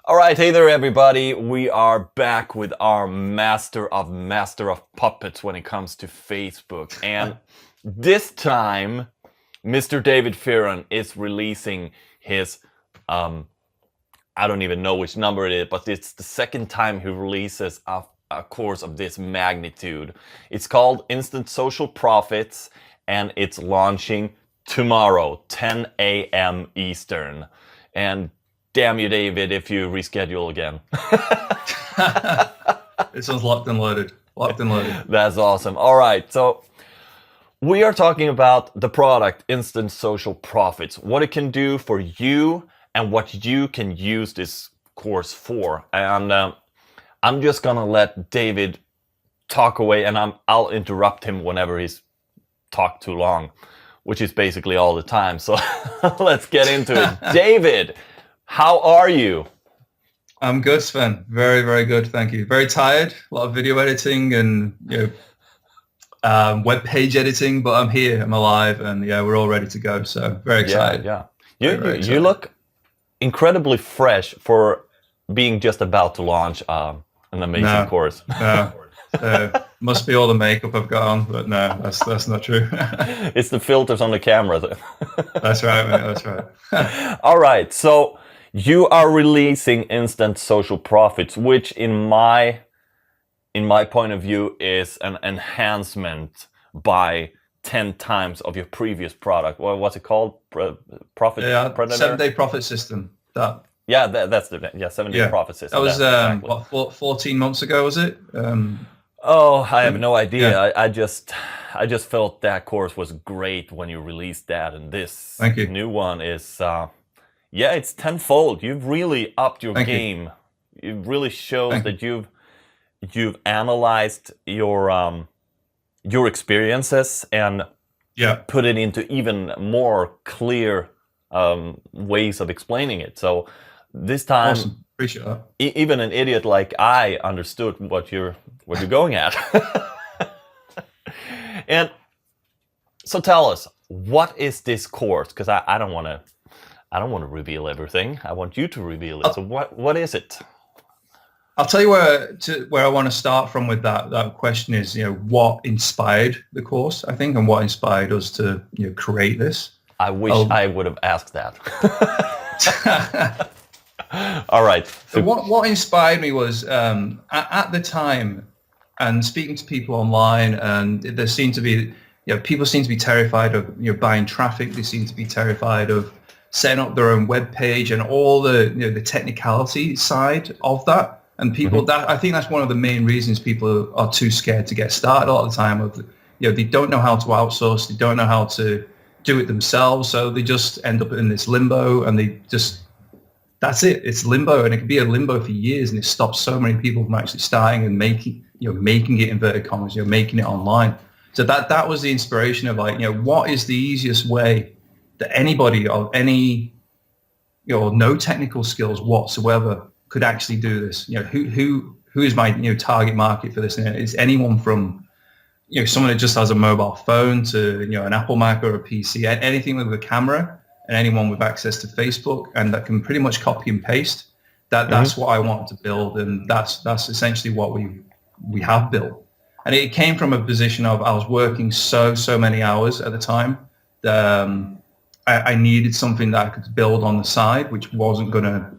All right, hey there, everybody. We are back with our master of puppets when it comes to Facebook. And this time, Mr. David Fearon is releasing his, I don't even know which number it is, but it's the second time he releases a course of this magnitude. It's called Instant Social Profits, and it's launching tomorrow, 10 a.m. Eastern. And damn you, David, if you reschedule again. This one's locked and loaded. Locked and loaded. That's awesome. All right, so we are talking about the product, Instant Social Profits, what it can do for you and what you can use this course for. And I'm just gonna let David talk away, and I'll interrupt him whenever he's talked too long, which is basically all the time. So let's get into it. David, how are you? I'm good, Sven. Very, very good. Thank you. Very tired. A lot of video editing and web page editing, but I'm here. I'm alive, and we're all ready to go. So very excited. Yeah. Very You look incredibly fresh for being just about to launch an amazing course. No. Must be all the makeup I've got on, but no, that's not true. It's the filters on the camera. That's right, mate. That's right. All right. So you are releasing Instant Social Profits, which in my point of view is an enhancement by 10 times of your previous product. What's it called? Profit Predator? 7-day profit system. That's the 7-day profit system. That was exactly. 14 months ago, was it? I have no idea. Yeah. I just felt that course was great when you released that, and this Thank you. new one is it's tenfold. You've really upped your game. It really shows that you've analyzed your experiences and put it into even more clear ways of explaining it. So this time, awesome. Appreciate that. Even an idiot like I understood what you're going at. And so tell us, what is this course? Because I don't want to reveal everything. I want you to reveal it. So what is it? I'll tell you where I want to start from with that question is, what inspired the course, I think, and what inspired us to create this. I wish I would have asked that. All right. So what inspired me was at the time, and speaking to people online, and there seemed to be, people seem to be terrified of buying traffic. They seem to be terrified of setting up their own web page and all the the technicality side of that. And people, I think that's one of the main reasons people are too scared to get started all the time. They don't know how to outsource, they don't know how to do it themselves, so they just end up in this limbo, and that's it. It's limbo, and it can be a limbo for years, and it stops so many people from actually starting and making it, inverted commas, making it online. So that was the inspiration of what is the easiest way that anybody of any no technical skills whatsoever could actually do this. Who is my target market for this? And it's anyone from someone that just has a mobile phone to an Apple Mac or a PC, anything with a camera, and anyone with access to Facebook, and that can pretty much copy and paste. That's what I want to build, and that's essentially what we have built. And it came from a position of I was working so many hours at the time. I needed something that I could build on the side, which wasn't going to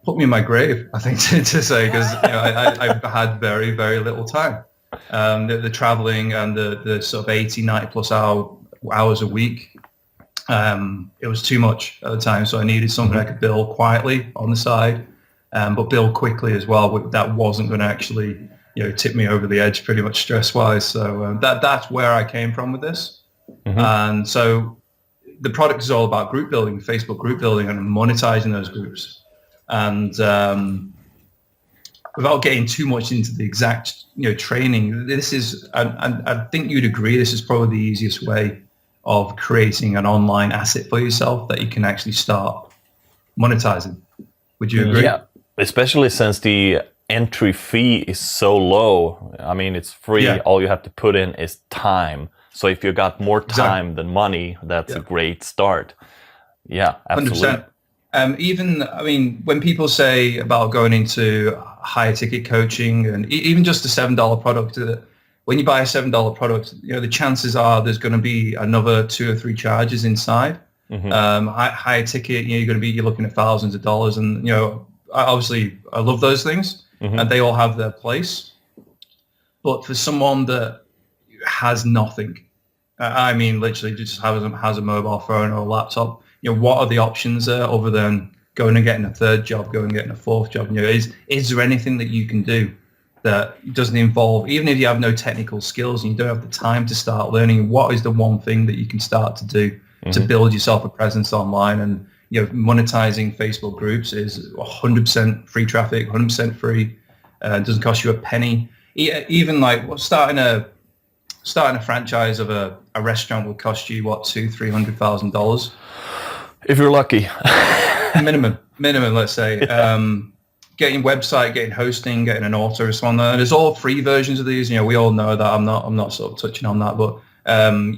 put me in my grave, I think, to say, because I had very, very little time. The traveling and the sort of 80, 90 plus hours a week, it was too much at the time. So I needed something I could build quietly on the side, but build quickly as well. That wasn't going to actually tip me over the edge, pretty much stress-wise. So that's where I came from with this. And so the product is all about group building, Facebook group building, and monetizing those groups. And without getting too much into the exact training, this is, and I think you'd agree, this is probably the easiest way of creating an online asset for yourself that you can actually start monetizing. Would you agree? Yeah, especially since the entry fee is so low. I mean, it's free. Yeah. All you have to put in is time. So if you got more time than money, that's a great start. Yeah, absolutely. 100%. Even, I mean, when people say about going into higher ticket coaching and even just a $7 product, when you buy a $7 product, the chances are there's going to be another 2 or 3 charges inside. Higher ticket, you're looking at thousands of dollars, and obviously I love those things, and they all have their place. But for someone that has nothing, I mean, literally just has a mobile phone or a laptop, what are the options there other than going and getting a 3rd job, going and getting a 4th job? Is there anything that you can do that doesn't involve, even if you have no technical skills and you don't have the time to start learning, what is the one thing that you can start to do to build yourself a presence online? And monetizing Facebook groups is 100% free traffic, 100% free. It doesn't cost you a penny. Even like starting a franchise of a restaurant will cost you $200,000-$300,000 if you're lucky. minimum, let's say. Getting website, getting hosting, getting an autoresponder. There's all free versions of these. We all know that. I'm not sort of touching on that, but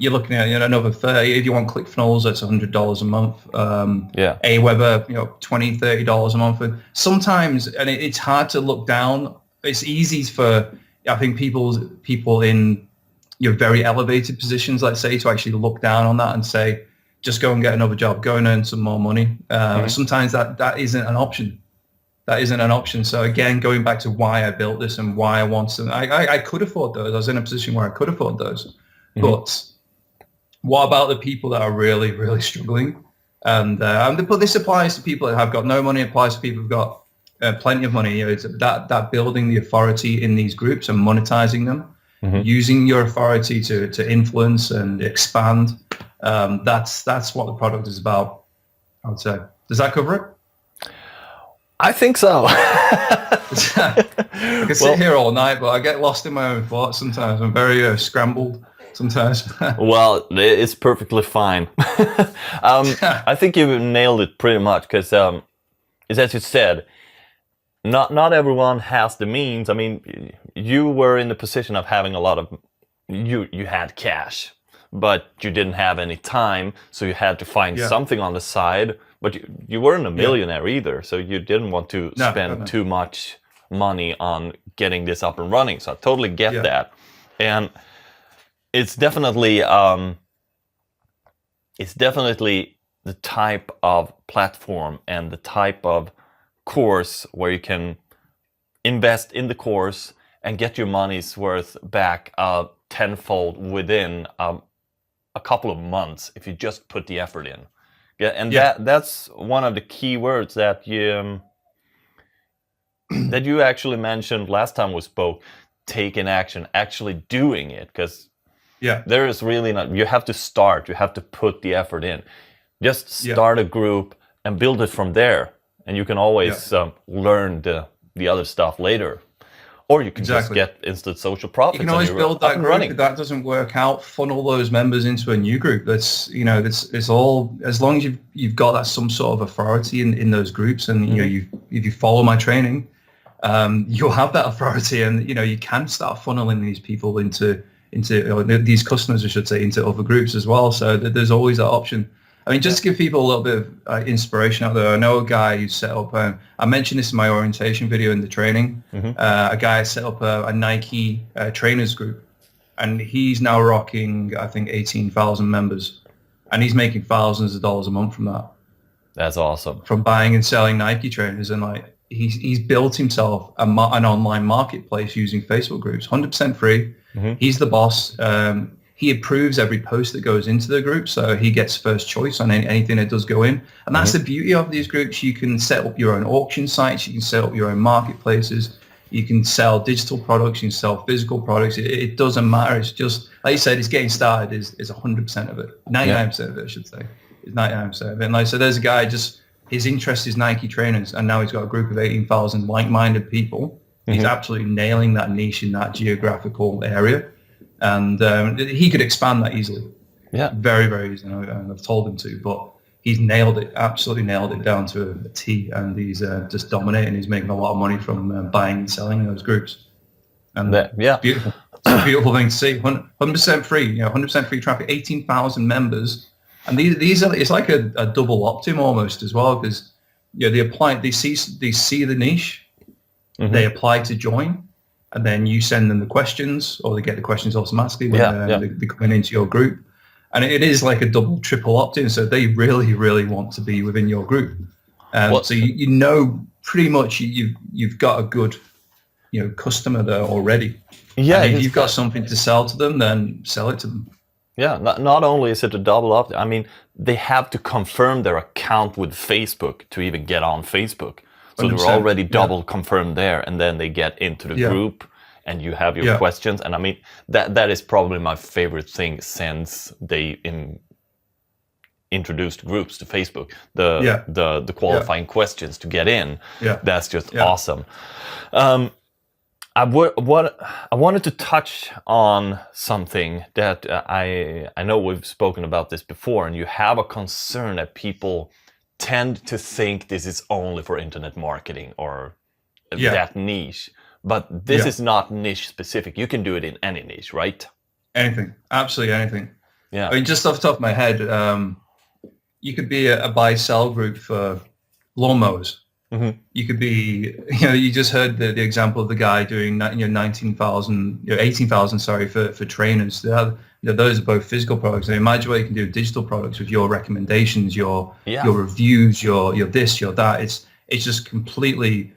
you're looking at another 30. If you want ClickFunnels, that's $100 a month. Aweber, $20-$30 a month. And sometimes, and it's hard to look down. It's easy for, I think, people in very elevated positions, let's say, to actually look down on that and say, just go and get another job, go and earn some more money. Sometimes that isn't an option. That isn't an option. So again, going back to why I built this and why I want to, I could afford those. I was in a position where I could afford those. But what about the people that are really, really struggling? But this applies to people that have got no money. It applies to people who've got plenty of money. It's that building the authority in these groups and monetizing them, using your authority to influence and expand. That's what the product is about, I would say. Does that cover it? I think so. I can sit here all night, but I get lost in my own thoughts sometimes. I'm very scrambled sometimes. Well, it's perfectly fine. I think you nailed it pretty much, because it's as you said, not everyone has the means. I mean, you were in the position of having a lot of, you had cash, but you didn't have any time, so you had to find something on the side. But you weren't a millionaire either, so you didn't want to spend too much money on getting this up and running. So I totally get that, and it's definitely the type of platform and the type of course where you can invest in the course and get your money's worth back tenfold within a couple of months if you just put the effort in. Yeah, and that's one of the key words that you actually mentioned last time we spoke. Taking action, actually doing it, because there is really not. You have to start. You have to put the effort in. Just start a group and build it from there, and you can always learn the other stuff later. Or you can just get instant social profits. You can always build that group. If that doesn't work out, funnel those members into a new group. That's it's all, as long as you've got that some sort of authority in those groups, and if you follow my training, you'll have that authority, and you can start funneling these people into these customers, I should say, into other groups as well. So there's always that option. I mean, just to give people a little bit of inspiration out there, I know a guy who set up, I mentioned this in my orientation video in the training, a guy set up a Nike trainers group, and he's now rocking, I think, 18,000 members, and he's making thousands of dollars a month from that. That's awesome. From buying and selling Nike trainers, and like he's built himself an online marketplace using Facebook groups, 100% free. He's the boss. He approves every post that goes into the group, so he gets first choice on anything that does go in. And that's the beauty of these groups. You can set up your own auction sites. You can set up your own marketplaces. You can sell digital products. You can sell physical products. It doesn't matter. It's just, like you said, it's getting started is 100% of it. 99% of it, I should say. It's 99% of it. And like, so there's a guy, just his interest is Nike trainers, and now he's got a group of 18,000 like-minded people. He's absolutely nailing that niche in that geographical area. And he could expand that easily. Very, very easily. And I've told him to, but he's nailed it, absolutely nailed it down to a T. And he's just dominating. He's making a lot of money from buying and selling in those groups. And beautiful. It's a beautiful thing to see. 100% free, 100% free traffic, 18,000 members. And these are, it's like a double opt-in almost as well, because they see the niche, they apply to join, and then you send them the questions, or they get the questions automatically when they're coming into your group. And it is like a double, triple opt-in. So they really, really want to be within your group. So you know pretty much you've got a good customer there already. Yeah, and if you've got something to sell to them, then sell it to them. Yeah, not only is it a double opt, I mean, they have to confirm their account with Facebook to even get on Facebook. So they're already double confirmed there, and then they get into the group, and you have your questions. And I mean, that is probably my favorite thing since they introduced groups to Facebook. The qualifying questions to get in. Yeah. That's just awesome. I wanted to touch on something that I know we've spoken about this before, and you have a concern that people tend to think this is only for internet marketing or that niche. But this is not niche specific. You can do it in any niche, right? Anything, absolutely anything. Yeah. I mean, just off the top of my head, you could be a buy-sell group for lawnmowers. Mm-hmm. You could be, you just heard the example of the guy doing 18,000, sorry, for trainers. Those are both physical products. And imagine what you can do with digital products with your recommendations, your reviews, your this, your that. It's just completely.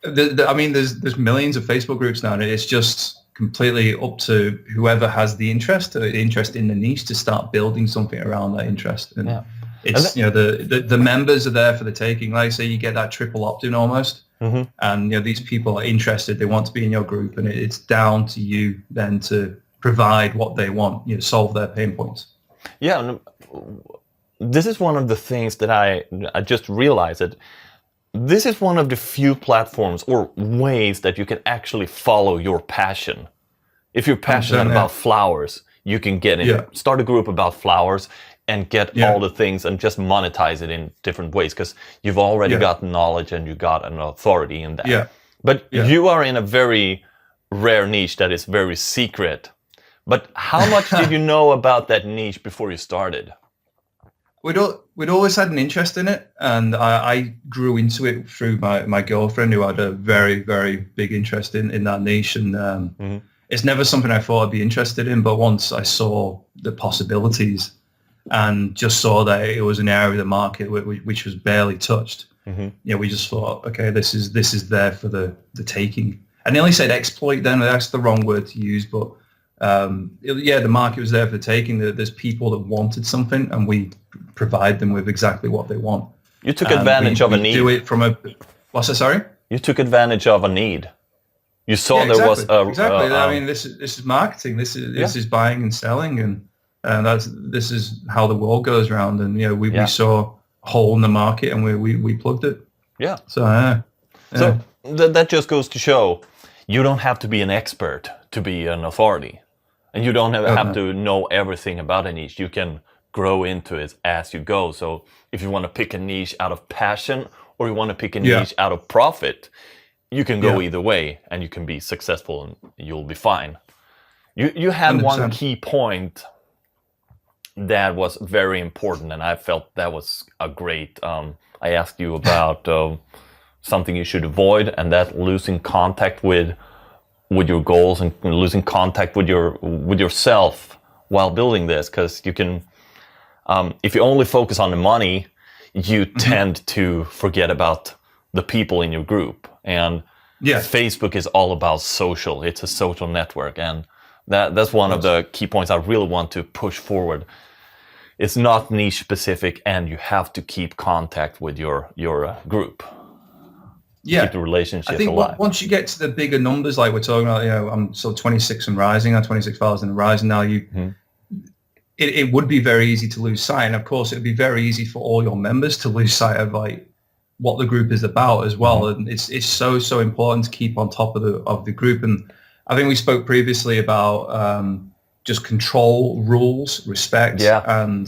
I mean, there's millions of Facebook groups now, and it's just completely up to whoever has the interest in the niche to start building something around that interest. And it's the members are there for the taking. Like I say, you get that triple opt-in almost, and these people are interested. They want to be in your group, and it's down to you then to provide what they want. Solve their pain points. Yeah, and this is one of the things that I just realized that this is one of the few platforms or ways that you can actually follow your passion. If you're passionate about flowers, you can get in, start a group about flowers, and get all the things and just monetize it in different ways because you've already got knowledge and you got an authority in that. Yeah. But you are in a very rare niche that is very secret. But how much did you know about that niche before you started? We'd always had an interest in it, and I grew into it through my girlfriend, who had a very, very big interest in that niche. And it's never something I thought I'd be interested in, but once I saw the possibilities and just saw that it was an area of the market which was barely touched, we just thought, okay, this is there for the taking. I nearly said exploit then, that's the wrong word to use, but the market was there for the taking. There's people that wanted something, and we provide them with exactly what they want. You took advantage of a need. Do it from a. What's that? Sorry. You took advantage of a need. You saw there was a exactly. I mean, this is marketing. This is buying and selling, and this is how the world goes round. And we saw a hole in the market, and we plugged it. Yeah. So that just goes to show you don't have to be an expert to be an authority. And you don't have to know everything about a niche. You can grow into it as you go. So if you want to pick a niche out of passion or you want to pick a niche out of profit, you can go either way and you can be successful and you'll be fine. You had 100%. One key point that was very important, and I felt that was a great... I asked you about something you should avoid, and that losing contact with your goals and losing contact with yourself while building this, because you can, if you only focus on the money, you tend to forget about the people in your group. And Facebook is all about social. It's a social network, and that's one of the key points I really want to push forward. It's not niche specific, and you have to keep contact with your group. Keep the relationships I think alive. Once you get to the bigger numbers, like we're talking about, I'm sort of 26 and rising, I'm 26,000 and rising now. It would be very easy to lose sight, and of course, it would be very easy for all your members to lose sight of like what the group is about as well. And it's so important to keep on top of the group. And I think we spoke previously about just control, rules, respect, and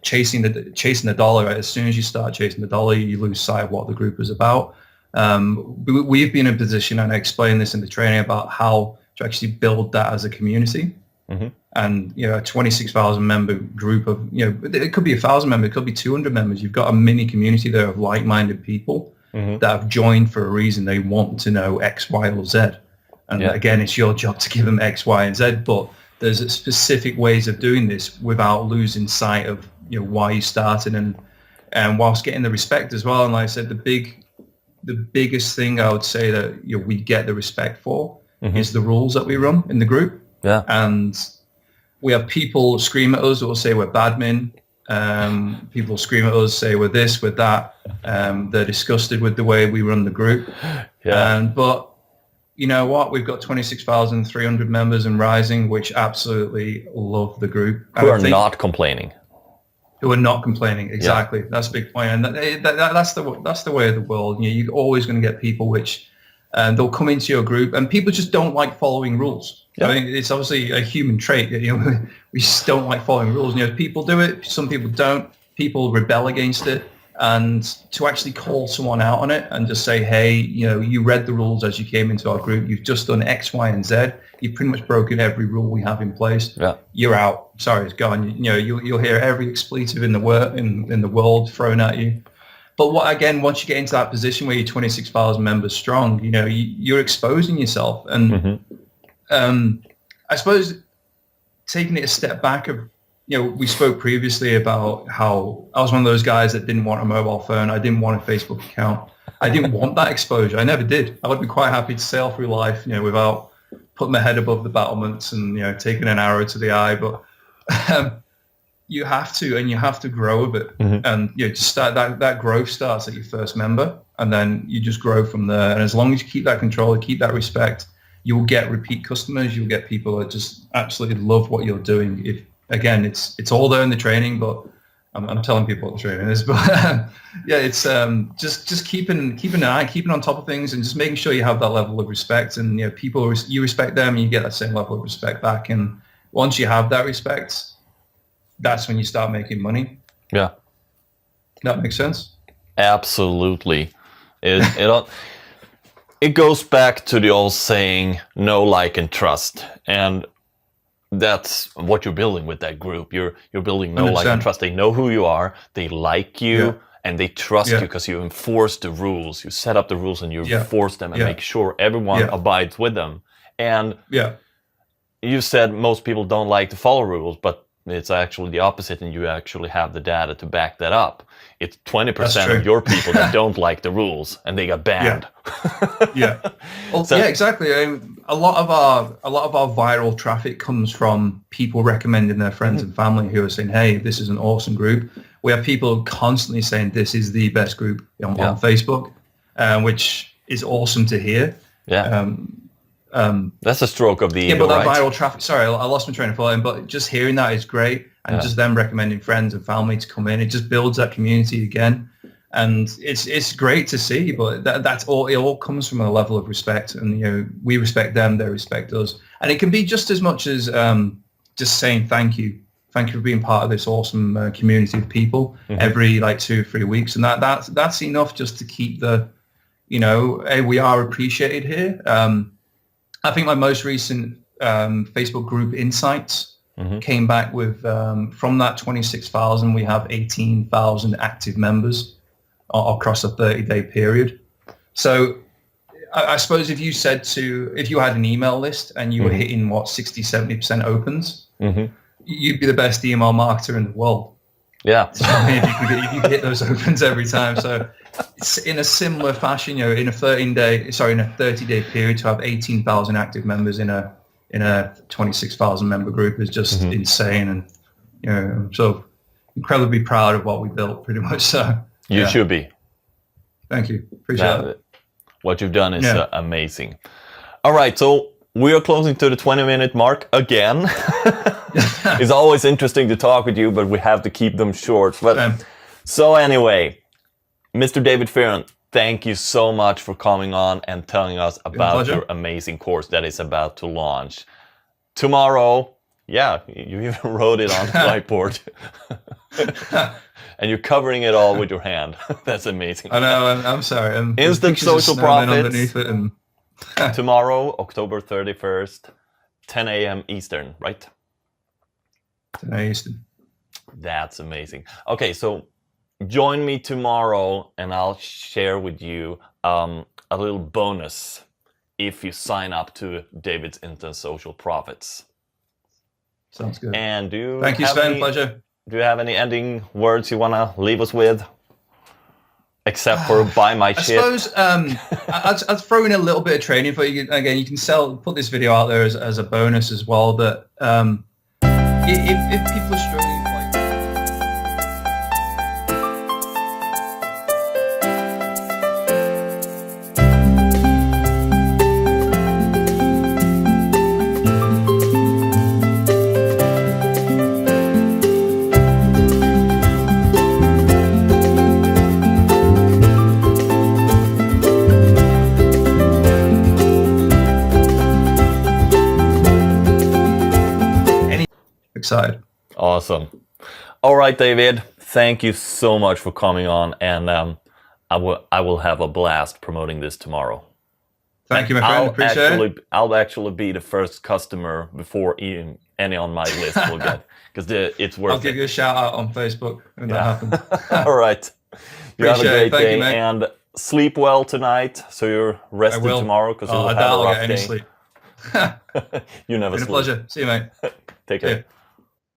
chasing the dollar. As soon as you start chasing the dollar, you lose sight of what the group is about. We've been in a position, and I explained this in the training, about how to actually build that as a community. And, a 26,000 member group of, it could be 1,000 members, it could be 200 members. You've got a mini community there of like-minded people that have joined for a reason. They want to know X, Y, or Z. And again, it's your job to give them X, Y, and Z, but there's specific ways of doing this without losing sight of, why you started and whilst getting the respect as well. And like I said, the biggest thing I would say that we get the respect for is the rules that we run in the group. Yeah. And we have people scream at us who will say we're badmin. People scream at us, say we're this, we're that. They're disgusted with the way we run the group. Yeah. But you know what? We've got 26,300 members and rising, which absolutely love the group. Who are not complaining. Who are not complaining. Exactly. Yeah. That's a big point. And that's the way of the world. You're always going to get people which they'll come into your group and people just don't like following rules. Yeah. I mean, it's obviously a human trait. We just don't like following rules. People do it. Some people don't. People rebel against it. And to actually call someone out on it and just say, hey, you read the rules as you came into our group. You've just done X, Y, and Z. You've pretty much broken every rule we have in place. Yeah. You're out. Sorry, it's gone. You'll hear every expletive in the world thrown at you. But once you get into that position where you're 26,000 members strong, you're exposing yourself. And I suppose taking it a step back we spoke previously about how I was one of those guys that didn't want a mobile phone. I didn't want a Facebook account. I didn't want that exposure. I never did. I would be quite happy to sail through life, without putting my head above the battlements and, taking an arrow to the eye. But you have to grow a bit. And just start that growth starts at your first member, and then you just grow from there. And as long as you keep that control, keep that respect, you'll get repeat customers. You'll get people that just absolutely love what you're doing. Again, it's all there in the training, but I'm telling people what the training is. But it's just keeping an eye, keeping on top of things, and just making sure you have that level of respect. And people, you respect them, and you get that same level of respect back. And once you have that respect, that's when you start making money. Yeah, that makes sense. Absolutely. It goes back to the old saying, know, like, and trust, and that's what you're building with that group. You're building know, like, and trust. They know who you are. They like you, and they trust you because you enforce the rules. You set up the rules and you enforce them and make sure everyone abides with them. And you said most people don't like to follow rules, but it's actually the opposite, and you actually have the data to back that up. It's 20% of your people that don't like the rules, and they got banned. Well, exactly. A lot of our viral traffic comes from people recommending their friends and family who are saying, "Hey, this is an awesome group." We have people constantly saying, "This is the best group on Facebook," which is awesome to hear. That's a stroke of the ego, but that right? viral traffic. Sorry, I lost my train of thought. But just hearing that is great, and just them recommending friends and family to come in, it just builds that community again, and it's great to see. But that's all. It all comes from a level of respect, and we respect them, they respect us, and it can be just as much as just saying thank you for being part of this awesome community of people every 2 or 3 weeks, and that's enough just to keep the, hey, we are appreciated here. I think my most recent Facebook group insights came back with, from that 26,000, we have 18,000 active members across a 30-day period. So I suppose if you had an email list and you were hitting 60, 70% opens, you'd be the best email marketer in the world. Yeah. So, if you could hit those opens every time. So it's in a similar fashion, in a 30-day period, to have 18,000 active members in a 26,000 member group is just insane. And I'm so incredibly proud of what we built, pretty much. So you should be. Thank you. Appreciate it. What you've done is amazing. All right, so we are closing to the 20-minute mark again. It's always interesting to talk with you, but we have to keep them short. But so anyway, Mr. David Fearon, thank you so much for coming on and telling us about your amazing course that is about to launch tomorrow. Yeah, you even wrote it on the whiteboard. And you're covering it all with your hand. That's amazing. I know, I'm sorry. Instant social profits. Tomorrow, October 31st. 10 a.m. Eastern, right? 10 Eastern. That's amazing. Okay, so join me tomorrow and I'll share with you a little bonus if you sign up to David's Instant Social Profits. Sounds good. And Thank you, Sven. Pleasure. Do you have any ending words you want to leave us with? Except for buy my shit. I suppose I'd throw in a little bit of training for you. Again, you can put this video out there as a bonus as well. But if people are struggling, excited. Awesome. All right, David. Thank you so much for coming on, and I will have a blast promoting this tomorrow. Thank you, my friend. Appreciate it. I'll actually be the first customer before even any on my list will get, because it's worth it. I'll give you a shout out on Facebook when that happens. All right. You have a great Thank day you, mate. and sleep well tonight, so you're rested tomorrow, because you'll I have doubt a I'll rough get any day. sleep. You never It's been sleep. a pleasure. See you, mate. Take care. Yeah.